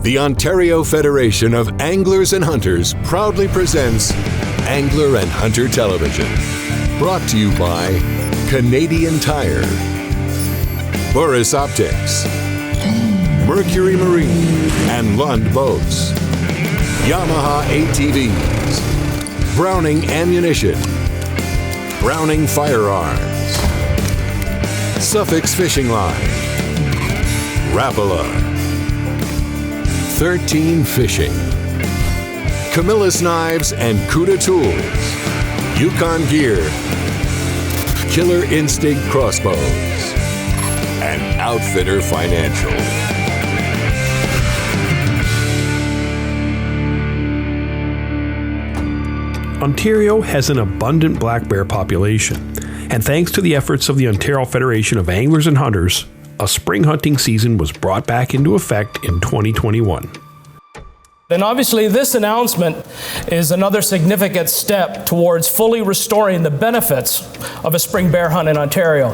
The Ontario Federation of Anglers and Hunters proudly presents Angler and Hunter Television. Brought to you by Canadian Tire, Burris Optics, Mercury Marine and Lund Boats, Yamaha ATVs, Browning Ammunition, Browning Firearms, Suffix Fishing Line, Rapala, 13 Fishing, Camillus Knives and Cuda Tools, Yukon Gear, Killer Instinct Crossbows, and Outfitter Financial. Ontario has an abundant black bear population, and thanks to the efforts of the Ontario Federation of Anglers and Hunters, a spring hunting season was brought back into effect in 2021. And obviously this announcement is another significant step towards fully restoring the benefits of a spring bear hunt in Ontario.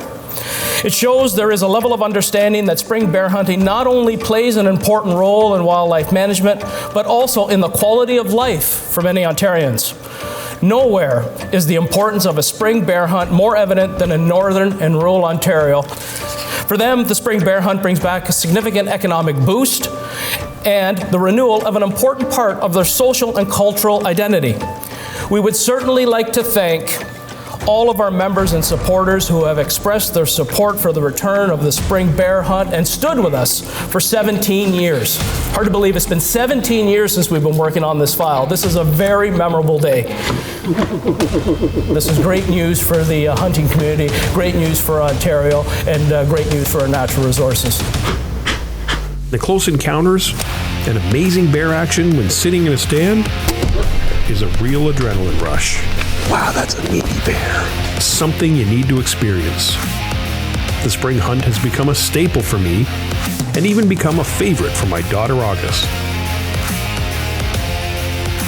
It shows there is a level of understanding that spring bear hunting not only plays an important role in wildlife management, but also in the quality of life for many Ontarians. Nowhere is the importance of a spring bear hunt more evident than in northern and rural Ontario. For them, the spring bear hunt brings back a significant economic boost and the renewal of an important part of their social and cultural identity. We would certainly like to thank all of our members and supporters who have expressed their support for the return of the spring bear hunt and stood with us for 17 years. Hard to believe it's been 17 years since we've been working on this file. This is a very memorable day. This is great news for the hunting community, great news for Ontario, and great news for our natural resources. The close encounters and amazing bear action when sitting in a stand is a real adrenaline rush. Wow, that's a meaty bear. Something you need to experience. The spring hunt has become a staple for me and even become a favorite for my daughter August.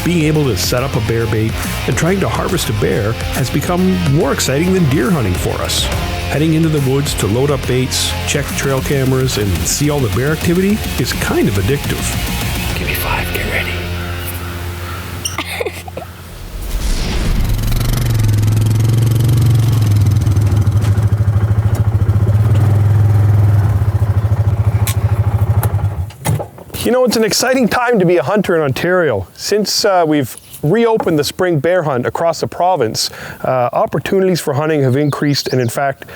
Being able to set up a bear bait and trying to harvest a bear has become more exciting than deer hunting for us. Heading into the woods to load up baits, check trail cameras, and see all the bear activity is kind of addictive. Give me 5, get ready. You know, it's an exciting time to be a hunter in Ontario. Since we've reopened the spring bear hunt across the province, opportunities for hunting have increased, and in fact,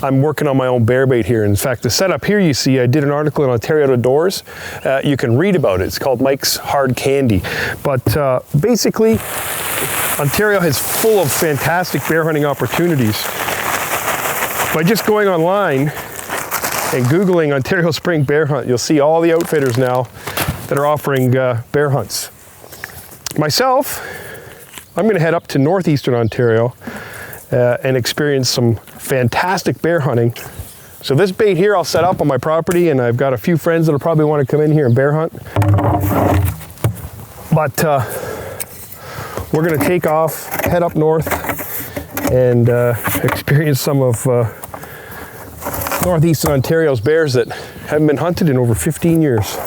I'm working on my own bear bait here. In fact, the setup here you see, I did an article in Ontario Out of Doors. You can read about it. It's called Mike's Hard Candy. But basically, Ontario is full of fantastic bear hunting opportunities. By just going online and Googling Ontario Spring Bear Hunt, you'll see all the outfitters now that are offering bear hunts. Myself, I'm going to head up to northeastern Ontario and experience some fantastic bear hunting. So this bait here I'll set up on my property, and I've got a few friends that'll probably want to come in here and bear hunt. But we're going to take off, head up north, and experience some of northeastern Ontario's bears that haven't been hunted in over 15 years.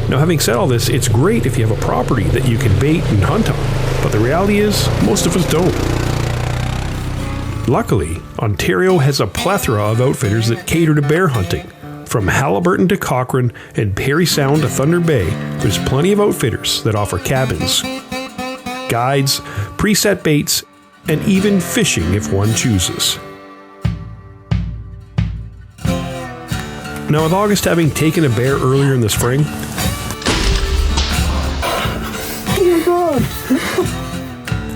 Now, having said all this, it's great if you have a property that you can bait and hunt on, but the reality is, most of us don't. Luckily, Ontario has a plethora of outfitters that cater to bear hunting. From Haliburton to Cochrane and Parry Sound to Thunder Bay, there's plenty of outfitters that offer cabins, guides, preset baits, and even fishing if one chooses. Now, with August having taken a bear earlier in the spring,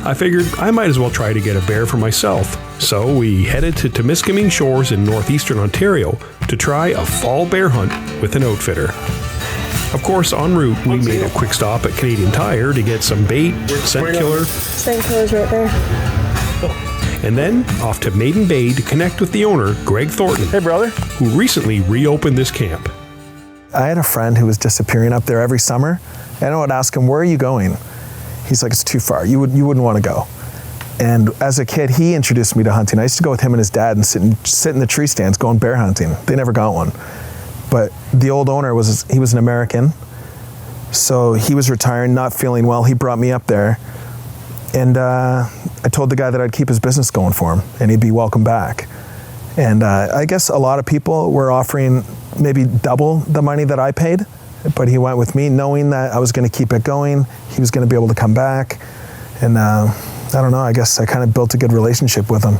I figured I might as well try to get a bear for myself. So we headed to Temiskaming Shores in northeastern Ontario to try a fall bear hunt with an outfitter. Of course, en route, we made a quick stop at Canadian Tire to get some bait, scent killer. Scent killer's right there. And then off to Maiden Bay to connect with the owner, Greg Thornton. Hey, brother. Who recently reopened this camp. I had a friend who was disappearing up there every summer, and I would ask him, "Where are you going?" He's like, "It's too far. You wouldn't want to go." And as a kid, he introduced me to hunting. I used to go with him and his dad and sit in the tree stands going bear hunting. They never got one. But the old owner he was an American, so he was retiring, not feeling well. He brought me up there, and I told the guy that I'd keep his business going for him, and he'd be welcome back. And I guess a lot of people were offering maybe double the money that I paid, but he went with me knowing that I was going to keep it going. He was going to be able to come back, and I don't know, I guess I kind of built a good relationship with him.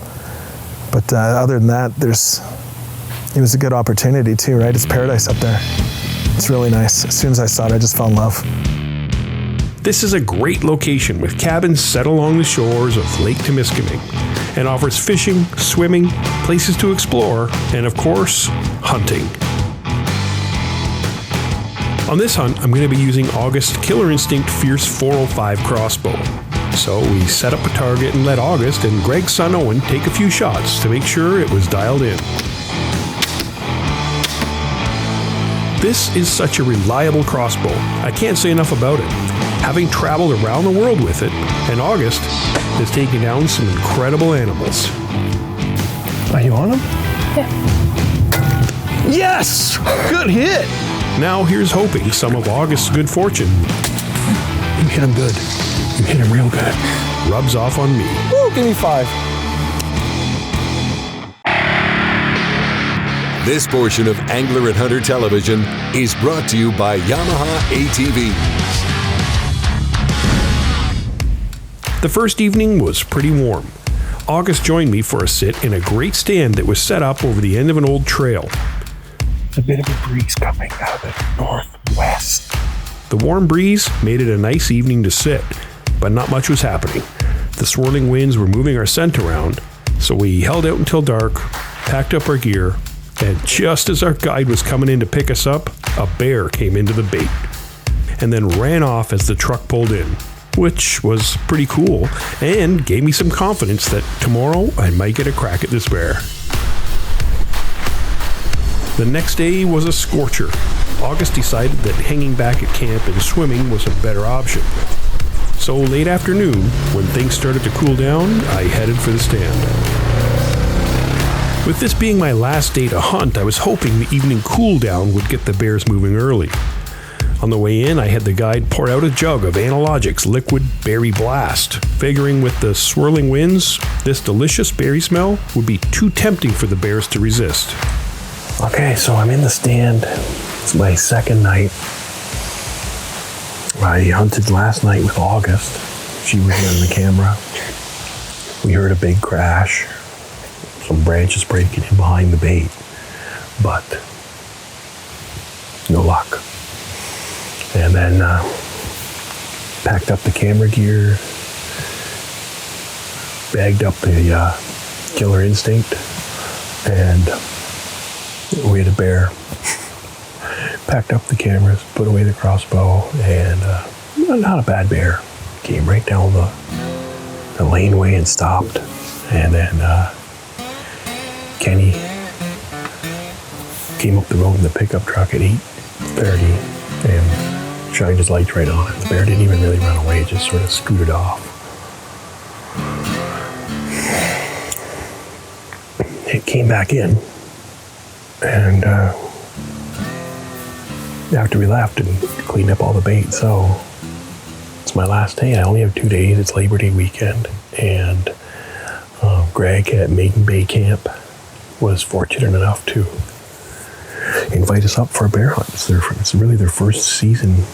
But other than that, it was a good opportunity too, right? It's paradise up there. It's really nice. As soon as I saw it, I just fell in love. This is a great location with cabins set along the shores of Lake Temiskaming and offers fishing, swimming, places to explore, and of course, hunting. On this hunt, I'm going to be using August's Killer Instinct Fierce 405 crossbow. So we set up a target and let August and Greg's son Owen take a few shots to make sure it was dialed in. This is such a reliable crossbow. I can't say enough about it. Having traveled around the world with it, and August has taken down some incredible animals. Are you on him? Yeah. Yes! Good hit! Now here's hoping some of August's good fortune You hit him good. You hit him real good. rubs off on me. Woo, give me 5. This portion of Angler and Hunter Television is brought to you by Yamaha ATVs. The first evening was pretty warm. August joined me for a sit in a great stand that was set up over the end of an old trail. A bit of a breeze coming out of the northwest. The warm breeze made it a nice evening to sit, but not much was happening. The swirling winds were moving our scent around, so we held out until dark, packed up our gear, and just as our guide was coming in to pick us up, a bear came into the bait and then ran off as the truck pulled in, which was pretty cool and gave me some confidence that tomorrow I might get a crack at this bear. The next day was a scorcher. August decided that hanging back at camp and swimming was a better option. So late afternoon, when things started to cool down, I headed for the stand. With this being my last day to hunt, I was hoping the evening cool down would get the bears moving early. On the way in, I had the guide pour out a jug of Analogic's liquid berry blast, figuring with the swirling winds, this delicious berry smell would be too tempting for the bears to resist. Okay, so I'm in the stand. It's my second night. I hunted last night with August. She was on the camera. We heard a big crash. Some branches breaking in behind the bait. But no luck. And then packed up the camera gear, bagged up the Killer Instinct, and we had a bear. Packed up the cameras, put away the crossbow, and not a bad bear. Came right down the laneway and stopped. And then Kenny came up the road in the pickup truck at 8:30 and shined his lights right on it. The bear didn't even really run away, it just sort of scooted off. It came back in, and after we left and cleaned up all the bait, so it's my last day. I only have 2 days. It's Labor Day weekend, and Greg at Maiden Bay Camp was fortunate enough to invite us up for a bear hunt. It's really their first season.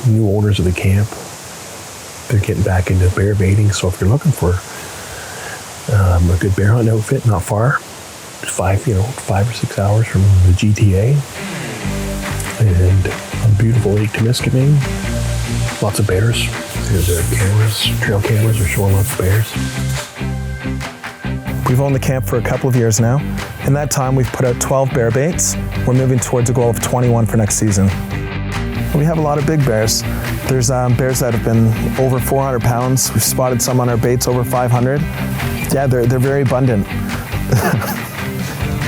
New owners of the camp, they're getting back into bear baiting. So if you're looking for a good bear hunt outfit, not far, 5 or 6 hours from the GTA, and a beautiful Lake Temiskaming, lots of bears. There's cameras, trail cameras are showing lots of bears. We've owned the camp for a couple of years now. In that time, we've put out 12 bear baits. We're moving towards a goal of 21 for next season. We have a lot of big bears. There's bears that have been over 400 pounds. We've spotted some on our baits over 500. Yeah, they're very abundant.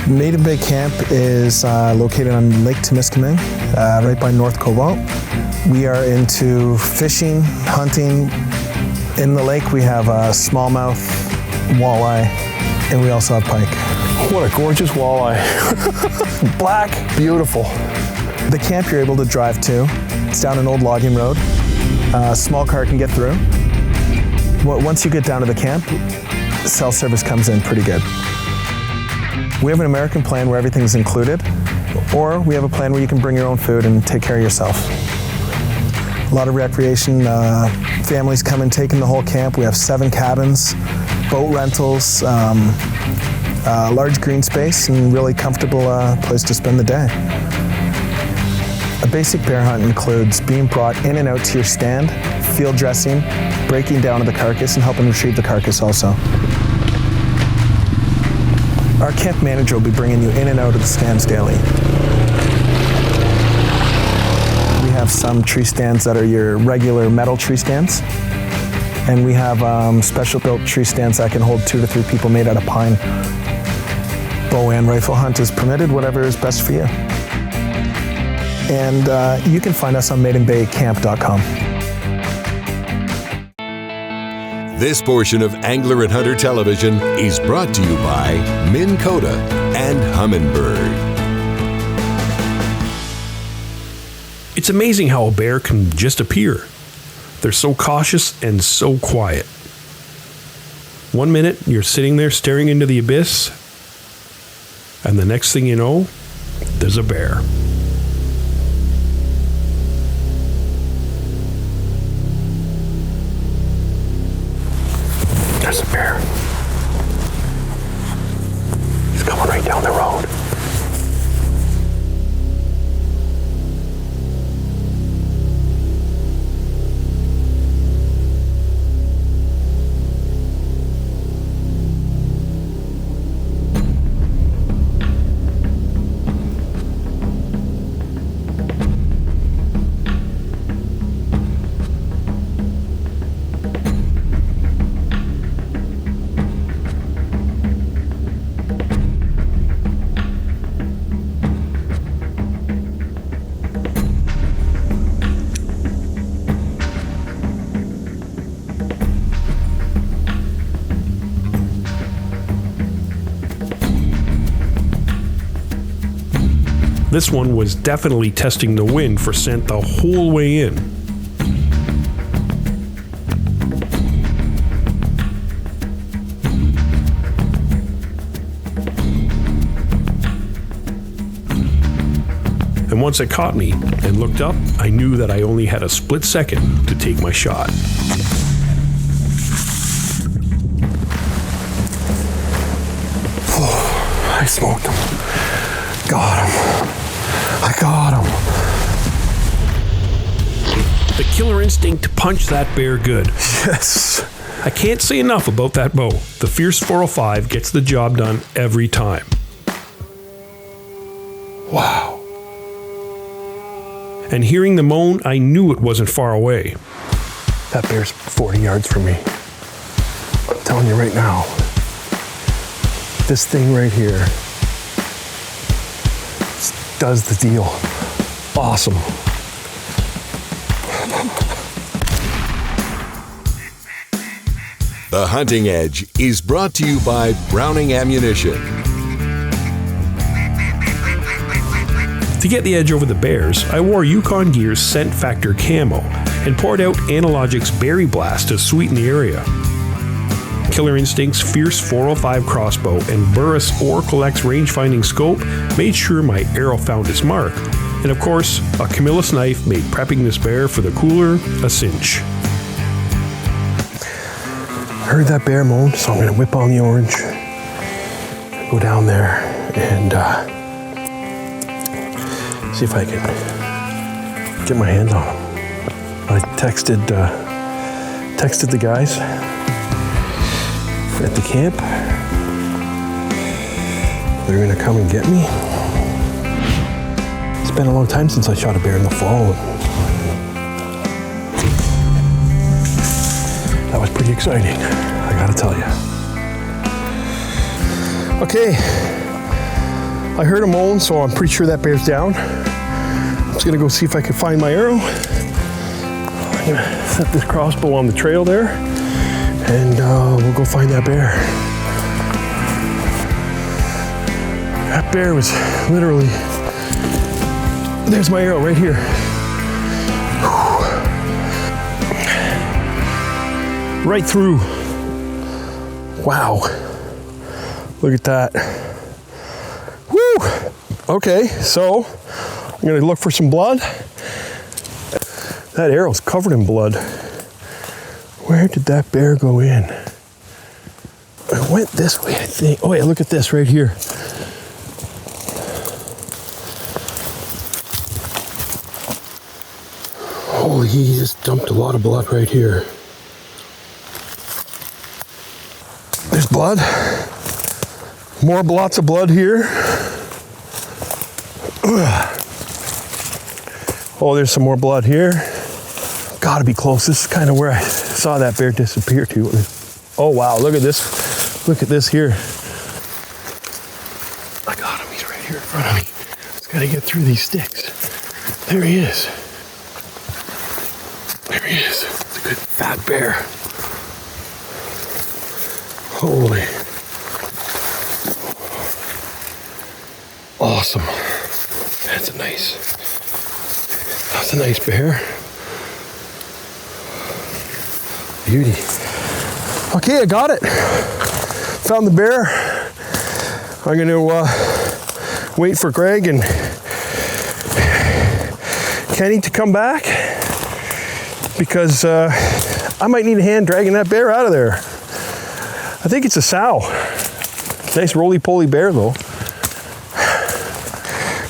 Maiden Bay Camp is located on Lake Temiskaming, right by North Cobalt. We are into fishing, hunting. In the lake, we have smallmouth, walleye, and we also have pike. What a gorgeous walleye. Black, beautiful. The camp you're able to drive to, it's down an old logging road. A small car can get through. Once you get down to the camp, cell service comes in pretty good. We have an American plan where everything's included, or we have a plan where you can bring your own food and take care of yourself. A lot of recreation, families come and take in the whole camp. We have 7 cabins, boat rentals, large green space, and really comfortable place to spend the day. A basic bear hunt includes being brought in and out to your stand, field dressing, breaking down of the carcass, and helping retrieve the carcass also. Our camp manager will be bringing you in and out of the stands daily. We have some tree stands that are your regular metal tree stands, and we have special built tree stands that can hold 2 to 3 people made out of pine. Bow and rifle hunt is permitted, whatever is best for you. And you can find us on maidenbaycamp.com. This portion of Angler and Hunter Television is brought to you by Minn Kota and Humminbird. It's amazing how a bear can just appear. They're so cautious and so quiet. One minute, you're sitting there staring into the abyss, and the next thing you know, there's a bear. There's a bear. He's coming right down the road. This one was definitely testing the wind for scent the whole way in. And once it caught me and looked up, I knew that I only had a split second to take my shot. I smoked him. Got him. I got him. The killer instinct to punch that bear good. Yes. I can't say enough about that bow. The Fierce 405 gets the job done every time. Wow. And hearing the moan, I knew it wasn't far away. That bear's 40 yards from me. I'm telling you right now. This thing right here does the deal. Awesome. The Hunting Edge is brought to you by Browning Ammunition. To get the edge over the bears, I wore Yukon Gear's Scent Factor Camo and poured out Analogic's Berry Blast to sweeten the area. Killer Instinct's Fierce 405 crossbow and Burris Oracle X range-finding scope made sure my arrow found its mark. And of course, a Camillus knife made prepping this bear for the cooler a cinch. I heard that bear moan, so I'm gonna whip on the orange, go down there and see if I can get my hands on him. I texted the guys at the camp. They're gonna come and get me. It's been a long time since I shot a bear in the fall. That was pretty exciting, I gotta tell you. Okay, I heard a moan, so I'm pretty sure that bear's down. I'm just gonna go see if I can find my arrow. I'm gonna set this crossbow on the trail there, and we'll go find that bear. That bear was literally, there's my arrow right here. Right through. Wow. Look at that. Woo! Okay, so I'm gonna look for some blood. That arrow's covered in blood. Where did that bear go in? It went this way, I think. Oh yeah, look at this right here. Holy, he just dumped a lot of blood right here. There's blood. Lots of blood here. Oh, there's some more blood here. Gotta be close. This is kind of where I saw that bear disappear to. Oh wow, look at this. Look at this here. I got him, he's right here in front of me. Just gotta get through these sticks. There he is. There he is. It's a good fat bear. Holy. Awesome. That's a nice bear. Beauty. Okay, I got it. Found the bear. I'm gonna wait for Greg and Kenny to come back because I might need a hand dragging that bear out of there. I think it's a sow. Nice roly-poly bear though.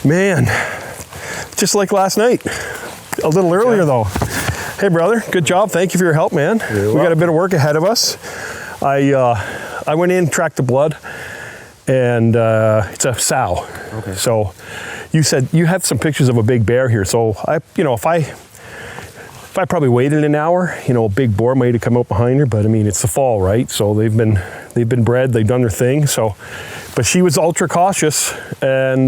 Man, just like last night. A little earlier though. Hey brother, good job. Thank you for your help, man. We got a bit of work ahead of us. I went in, tracked the blood, and it's a sow. Okay. So you said you have some pictures of a big bear here. So if I probably waited an hour, a big boar might have come out behind her. But I mean, it's the fall, right? So they've been bred, they've done their thing. So, but she was ultra cautious and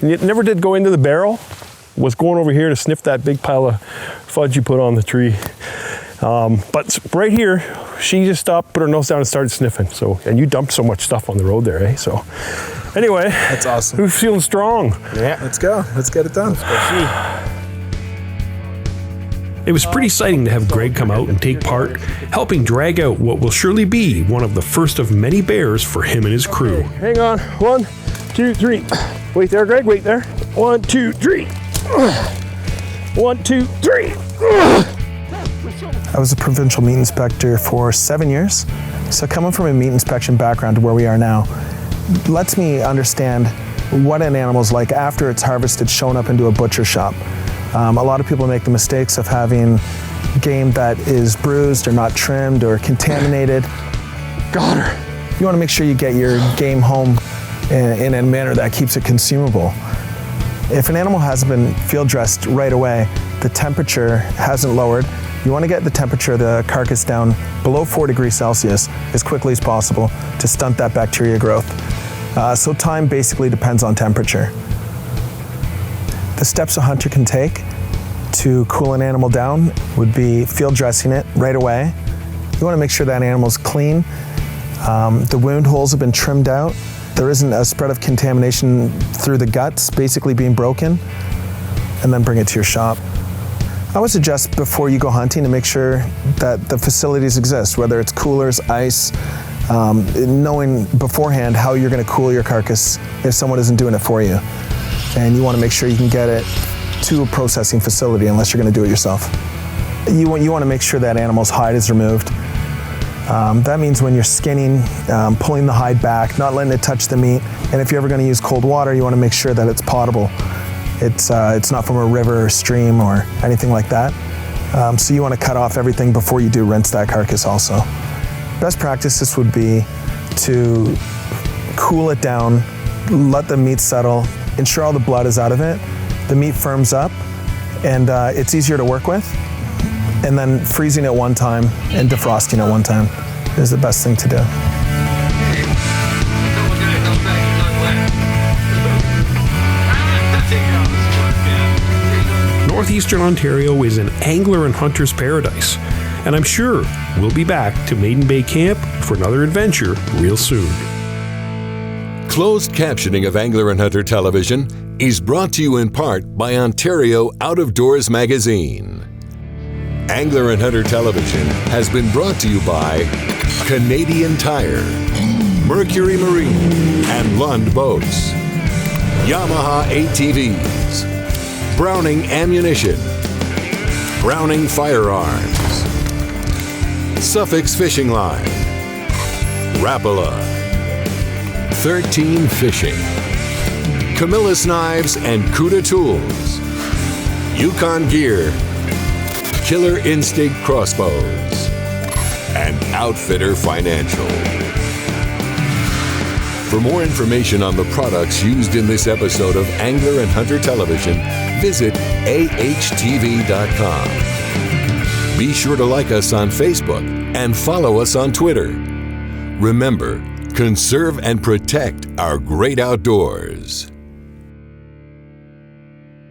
never did go into the barrel. Was going over here to sniff that big pile of fudge you put on the tree. But right here, she just stopped, put her nose down and started sniffing. So, and you dumped so much stuff on the road there, eh? So anyway. That's awesome. Who's feeling strong? Yeah. Let's go. Let's get it done. Let's go see. It was pretty exciting to have Greg come out and take part, helping drag out what will surely be one of the first of many bears for him and his crew. Okay, hang on. 1, 2, 3. Wait there, Greg. Wait there. 1, 2, 3. 1, 2, 3. I was a provincial meat inspector for 7 years. So coming from a meat inspection background to where we are now lets me understand what an animal's like after it's harvested, shown up into a butcher shop. A lot of people make the mistakes of having game that is bruised or not trimmed or contaminated. Got her. You want to make sure you get your game home in a manner that keeps it consumable. If an animal hasn't been field dressed right away, the temperature hasn't lowered, you want to get the temperature of the carcass down below 4 degrees Celsius as quickly as possible to stunt that bacteria growth. So time basically depends on temperature. The steps a hunter can take to cool an animal down would be field dressing it right away. You want to make sure that animal's clean. The wound holes have been trimmed out. There isn't a spread of contamination through the guts basically being broken, and then bring it to your shop. I would suggest before you go hunting to make sure that the facilities exist, whether it's coolers, ice, knowing beforehand how you're going to cool your carcass if someone isn't doing it for you. And you want to make sure you can get it to a processing facility unless you're going to do it yourself. You want to make sure that animal's hide is removed. That means when you're skinning, pulling the hide back, not letting it touch the meat. And if you're ever going to use cold water, you want to make sure that it's potable. It's not from a river or stream or anything like that. So you want to cut off everything before you do rinse that carcass also. Best practices would be to cool it down, let the meat settle, ensure all the blood is out of it, the meat firms up, and it's easier to work with. And then freezing at one time and defrosting at one time is the best thing to do. Northeastern Ontario is an angler and hunter's paradise, and I'm sure we'll be back to Maiden Bay Camp for another adventure real soon. Closed captioning of Angler and Hunter Television is brought to you in part by Ontario Out of Doors Magazine. Angler and Hunter Television has been brought to you by Canadian Tire, Mercury Marine, and Lund Boats, Yamaha ATVs, Browning Ammunition, Browning Firearms, Suffolk's Fishing Line, Rapala, 13 Fishing, Camillus Knives and Cuda Tools, Yukon Gear, Killer Instinct Crossbows, and Outfitter Financial. For more information on the products used in this episode of Angler and Hunter Television, visit AHTV.com. Be sure to like us on Facebook and follow us on Twitter. Remember, conserve and protect our great outdoors.